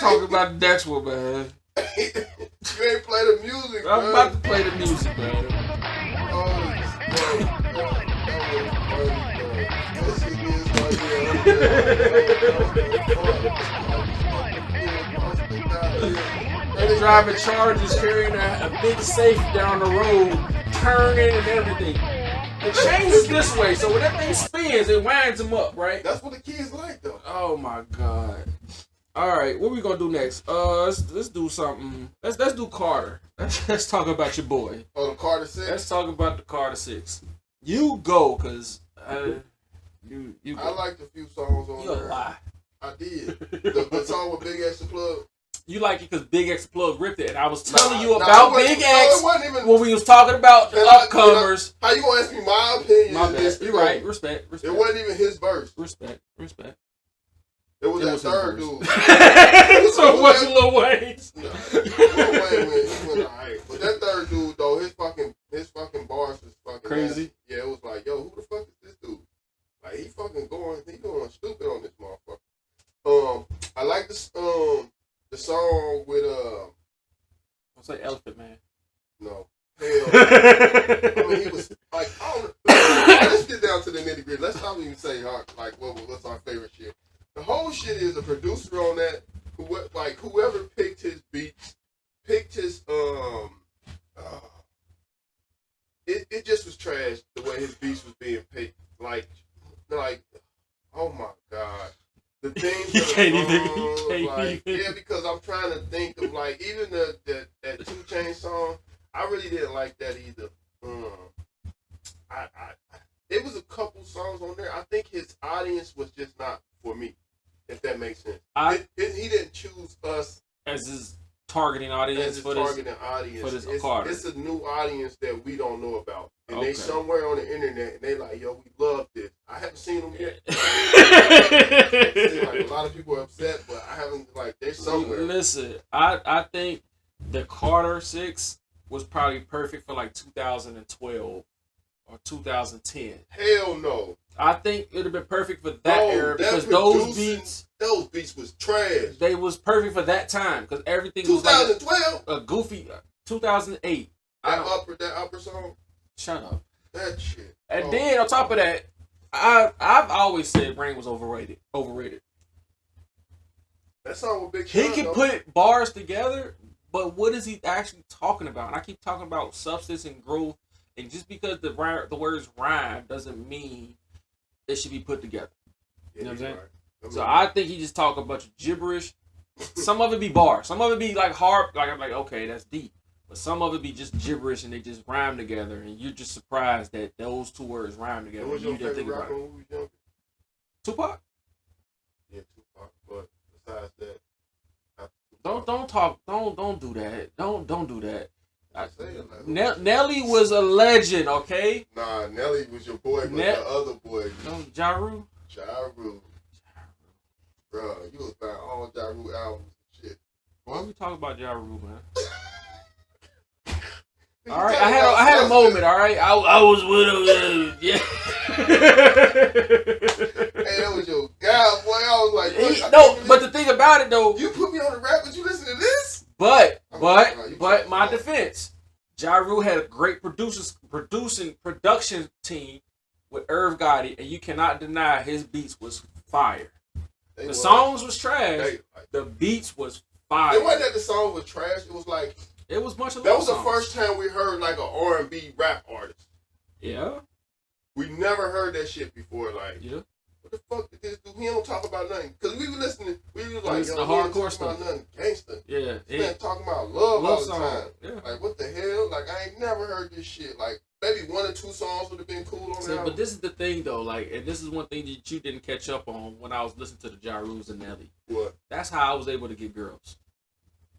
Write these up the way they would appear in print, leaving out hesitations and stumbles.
talking about the next one, man. You ain't play the music, I'm about to play the music, man. They're driving charges, carrying a big safe down the road, turning and everything. The chain is this way, so when that thing spins, it winds them up, right? That's what the kids like, though. Oh my god! All right, what we gonna do next? Let's do something. Let's do Carter. Let's talk about your boy. Oh, the Carte 6. Let's talk about the Carte 6. You go, cause you. I liked a few songs on there. You a lie. I did. The song with Big X Plug. You like it because Big X Plug ripped it, and I was telling you about Big X even, when we was talking about the upcomers. How you gonna ask me my opinion? My bad. You're right. Respect. It wasn't even his verse. Respect. It was that third dude. So what's Lil Wayne's? No, Lil Wayne went alright, but that third dude though, his fucking bars was fucking crazy. Nasty. Yeah, it was like, yo, who the fuck is this dude? Like he going stupid on this motherfucker. I like the song with I'll say Elephant Man. No. Hell. I mean, he was like, let's get down to the nitty gritty. Let's not even say like what's our favorite shit. The whole shit is a producer on that. Whoever picked his beats, picked his it just was trash the way his beats was being picked. Like oh my god. The things you can't even. even. Yeah, because I'm trying to think of like even that 2 Chainz song. I really didn't like that either. It was a couple songs on there. I think his audience was just not for me, if that makes sense. He didn't choose us as his targeting audience for this Carter. It's a new audience that we don't know about. And they somewhere on the internet, and they like, yo, we love this. I haven't seen them yet. Like, a lot of people are upset, but I haven't, like, they're somewhere. Listen, I think the Carte 6 was probably perfect for like 2012 or 2010. Hell no. I think it would have been perfect for that era because those beats was trash. They was perfect for that time because everything 2012? was like a goofy 2008. That upper song? Shut up. That shit. And then on top of that, I've always said Rain was overrated. That song with Big He Sean, can put bars together, but what is he actually talking about? And I keep talking about substance and growth, and just because the words rhyme doesn't mean it should be put together. You know what I'm saying? Right. So I think he just talk a bunch of gibberish. Some of it be bars. Some of it be like hard. Like I'm like, okay, that's deep. But some of it be just gibberish and they just rhyme together, and you're just surprised that those 2 words rhyme together. What was your favorite rapper when we was younger? Tupac. Yeah, Tupac. But besides that, don't do that. Don't do that. Nelly was a legend, okay? Nah, Nelly was your boy, but the other boy. No, Ja Rule. Bro, you was buying all Ja Rule albums and shit. Why are we talking about Ja Rule, man? All right, I had a moment. All right, I was with him. Yeah. Hey, that was your guy, boy. I was like, but the thing about it though, you put me on the rap, but you listen to this. But my defense, Ja Rule had a great production team with Irv Gotti, and you cannot deny his beats was fire. The songs was trash. The beats was fire. It wasn't that the song was trash. It was like. It was a bunch of that was the first time we heard like an R&B rap artist. Yeah. We never heard that shit before. Like, yeah. What the fuck did this do? He don't talk about nothing. Because we were listening. We were like, yo, the hardcore stuff. About nothing gangster. Yeah. He ain't talking about love all the time. Yeah. Like, what the hell? Like, I ain't never heard this shit. Like, maybe 1 or 2 songs would have been cool on that. But this is the thing though. Like, and this is one thing that you didn't catch up on when I was listening to the Ja Rules and Nelly. What? That's how I was able to get girls.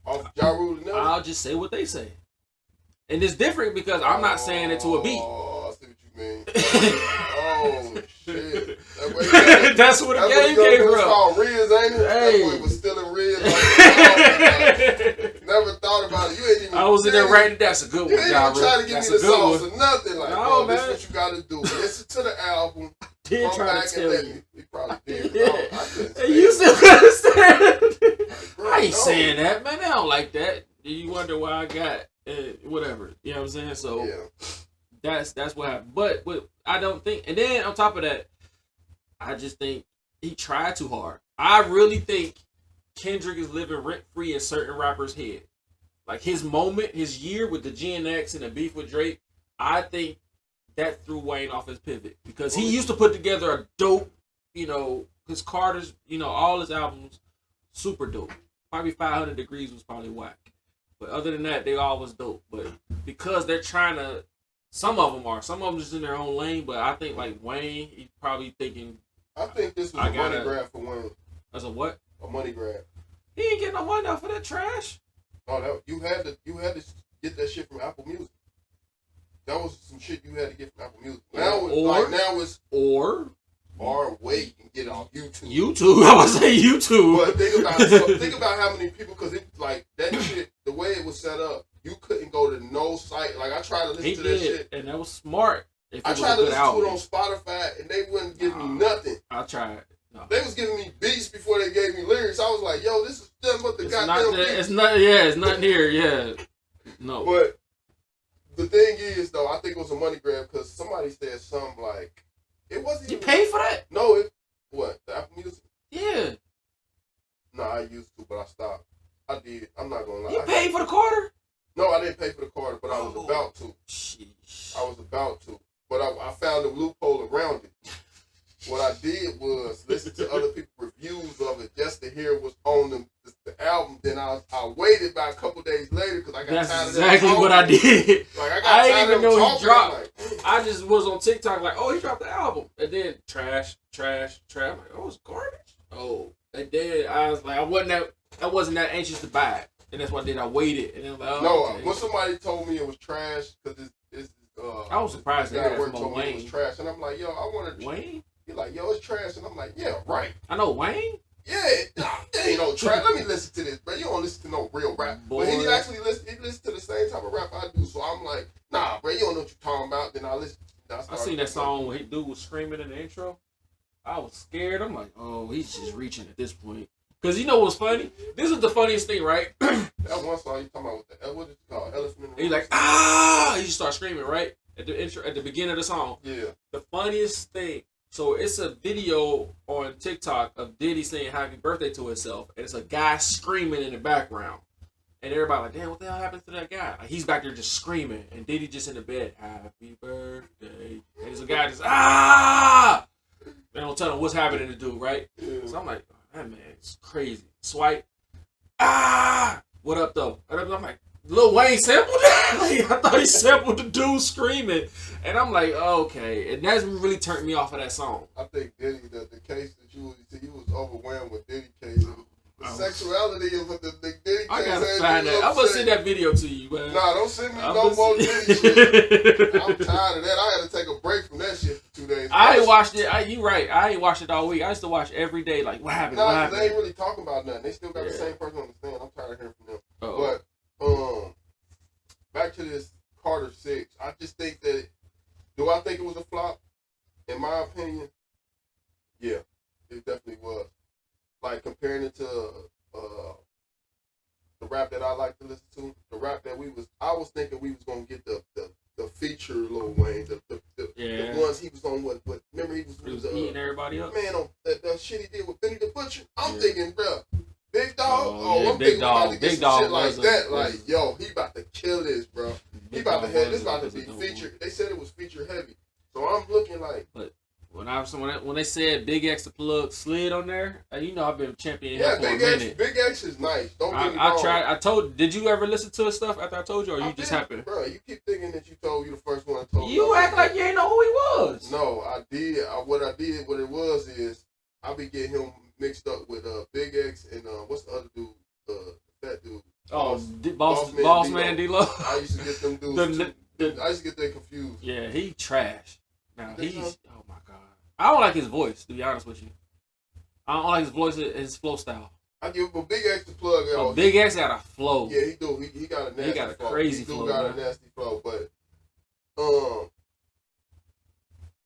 Off Ja Rule and Nelly? I'll just say what they say. And it's different because I'm not saying it to a beat. Oh, I see what you mean. Oh, shit. That's where the game came from. It's called Riz, ain't it? Hey. That boy was stealing Riz. Never thought about it. You ain't even. I was in there writing. That's a good one, You ain't even trying to give me the sauce or nothing. Like, no, man. This is what you got to do. Listen to the album. Did try to tell you. He probably did. Yeah. And you still understand. How ain't saying that, man. They don't like that. You wonder why I got whatever. You know what I'm saying? So that's what happened. But I don't think. And then on top of that, I just think he tried too hard. I really think Kendrick is living rent free in certain rappers' head. Like his moment, his year with the GNX and the beef with Drake, I think that threw Wayne off his pivot because he used to put together a dope, his Carter's, all his albums, super dope. Probably 500 Degrees was probably whack. But other than that, they all was dope. But because they're trying to, some of them just in their own lane. But I think like Wayne, he's probably thinking. I think this was a money grab for Wayne. As a what? A money grab. He ain't getting no money off of that trash. Oh, you had to get that shit from Apple Music. That was some shit you had to get from Apple Music. Or wait and get it off YouTube. I was saying YouTube. But think about how many people, because it like that shit. The way it was set up, you couldn't go to no site. Like I tried to listen to that shit, and that was smart. I tried to listen to it on Spotify, and they wouldn't give me nothing. I tried. No. They was giving me beats before they gave me lyrics. I was like, yo, this is nothing but the goddamn beat. It's not here, yeah. No. But the thing is, though, I think it was a money grab because somebody said something like, it wasn't You paid for that? No, what? The Apple Music? Yeah. No, I used to, but I stopped. I did. I'm not going to lie. You paid for the Carter? No, I didn't pay for the Carter, but I was about to. Sheesh. I was about to. But I found a loophole around it. What I did was listen to other people's reviews of it just to hear what's on the album. Then I waited about a couple days later because I got tired of that. That's exactly what I did. Like I didn't even know he dropped. Like, I just was on TikTok like, oh, he dropped the album. And then trash. I'm like, oh, it's garbage? Oh. And then I was like, I wasn't that anxious to buy it. And that's what I did. I waited. And then I'm like, okay. When somebody told me it was trash, because I was surprised that it was trash. And I'm like, yo, I want to. Wayne? You're like, yo, it's trash. And I'm like, yeah, right. I know Wayne. Yeah, there ain't no trash. Let me listen to this, bro. You don't listen to no real rap. Boy. But he actually listens to the same type of rap I do. So I'm like, nah, bro, you don't know what you're talking about. Then I listen. I seen that song where dude was screaming in the intro. I was scared. I'm like, oh, he's just reaching at this point. Because you know what's funny? This is the funniest thing, right? That one song you talking about what is it called? Elephant in the Room. He's like, ah! He just starts screaming, right? At the intro, at the beginning of the song. Yeah. The funniest thing. So it's a video on TikTok of Diddy saying happy birthday to himself. And it's a guy screaming in the background. And everybody like, damn, what the hell happened to that guy? Like, he's back there just screaming. And Diddy just in the bed, happy birthday. And there's a guy just, ah! They don't tell him what's happening to dude, right? Yeah. So I'm like, oh, that man, it's crazy. Swipe, ah! What up, though? And I'm like, Lil Wayne sampled that? Like, I thought he sampled the dude screaming. And I'm like, oh, okay. And that's really turned me off of that song. I think Diddy, the case that you was overwhelmed with Diddy case. The sexuality of the Diddy case. I gotta find that. I'm gonna send that video to you, man. Nah, don't send me no more Diddy shit. I'm tired of that. I had to take a break from that shit for 2 days. I ain't watched it. You right. I ain't watched it all week. I used to watch every day. Like, what happened? Nah, what happened? They ain't really talking about nothing. They still got the same person on the stand. I'm tired of hearing from them. Uh-oh. But back to this Carter 6. I just think that. Do I think it was a flop? In my opinion, yeah, it definitely was. Like comparing it to the rap that I like to listen to, the rap that I was thinking we was gonna get the feature Lil Wayne, the ones he was on. What? Remember he was eating everybody up. Man, on the shit he did with Benny the Butcher. I'm thinking, bro, Big Dog. I'm Big thinking about to get Big some Dog shit like that. Like, yo, he about to kill this, bro. He about to have this about to be featured. They said it was feature heavy, so I'm looking like. But when they said Big X the plug slid on there, you know I've been championing him for a minute. Big X is nice. Don't get me wrong. I tried. Did you ever listen to his stuff after I told you, or you just happened? Bro, you keep thinking that you the first one I told. You act like you ain't know who he was. No, I did. What it was is I be getting him mixed up with Big X and what's the other dude? That dude. Oh, Boss Man D-Lo. I used to get them dudes. I used to get them confused. Yeah, he trash. Now he's. Oh my god. I don't like his voice, to be honest with you. I don't like his voice, his flow style. I give him a Big X to plug out. Oh, Big X got a flow. Yeah, he do. He got a nasty flow. He got a crazy flow. He got a nasty flow, but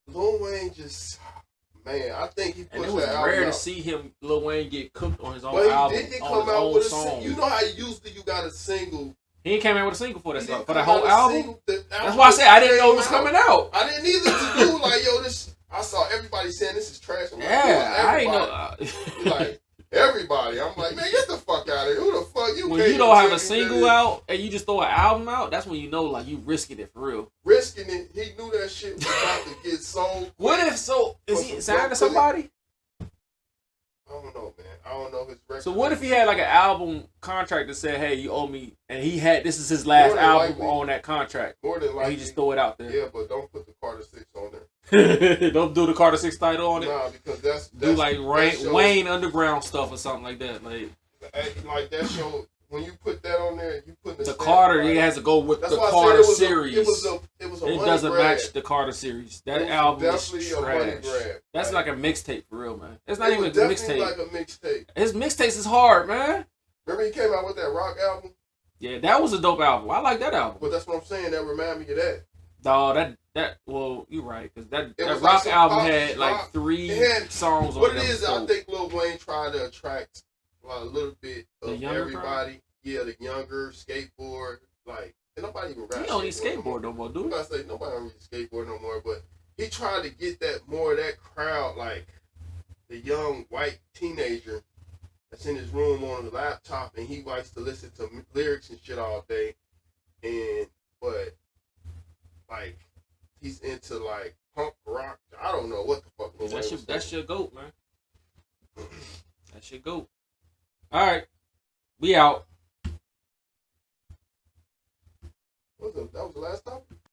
Lil Wayne just Man, I think he And pushed it was that album rare to out. see him, Lil Wayne, get cooked on his own But he album, did get on come his out own with a song. single. You know how usually you got a single. He ain't came out with a single for that He song, didn't for the come out whole with a album. single. The That's album why I said I didn't know it was came out. coming out. I didn't either to do like, yo, this. I saw everybody saying this is trash. I'm like, Yeah, I ain't everybody. know. Like everybody. I'm like, man, get the fuck out of here. Who the fuck you? When you don't have a single out and you just throw an album out, that's when you know like you risking it for real. Risking it. He knew that shit was about to get sold. What if so? Is he signed to somebody? I don't know, man. I don't know his record. So what if he had like an album contract that said, "Hey, you owe me," and he had this is his last album on that contract. More than likely, he just throw it out there. Yeah, but don't put the Carte 6 on there. Don't do the Carte 6 title on it. Nah, because that's do like Wayne Underground stuff or something like that. Like that show. When you put that on there, you put the Carte. It has to go with the Carte series. It was a it doesn't match the Carte series. That album is trash. That's like a mixtape for real, man. It's not even a mixtape. Like a mixtape. His mixtapes is hard, man. Remember he came out with that rock album? Yeah, that was a dope album. I like that album. But that's what I'm saying. That remind me of that. No, well, you're right, because that rock album had like 3 songs on it. What it is, I think Lil Wayne tried to attract a little bit of everybody. Crowd? Yeah, the younger skateboard, like, and nobody even rap. He don't need skateboard no more, dude. I say nobody don't need skateboard no more, but he tried to get that more of that crowd, like the young white teenager that's in his room on his laptop and he likes to listen to lyrics and shit all day, but like he's into like punk rock. I don't know what the fuck. That's your goat, man. That's your goat. All right, we out. That was the last topic?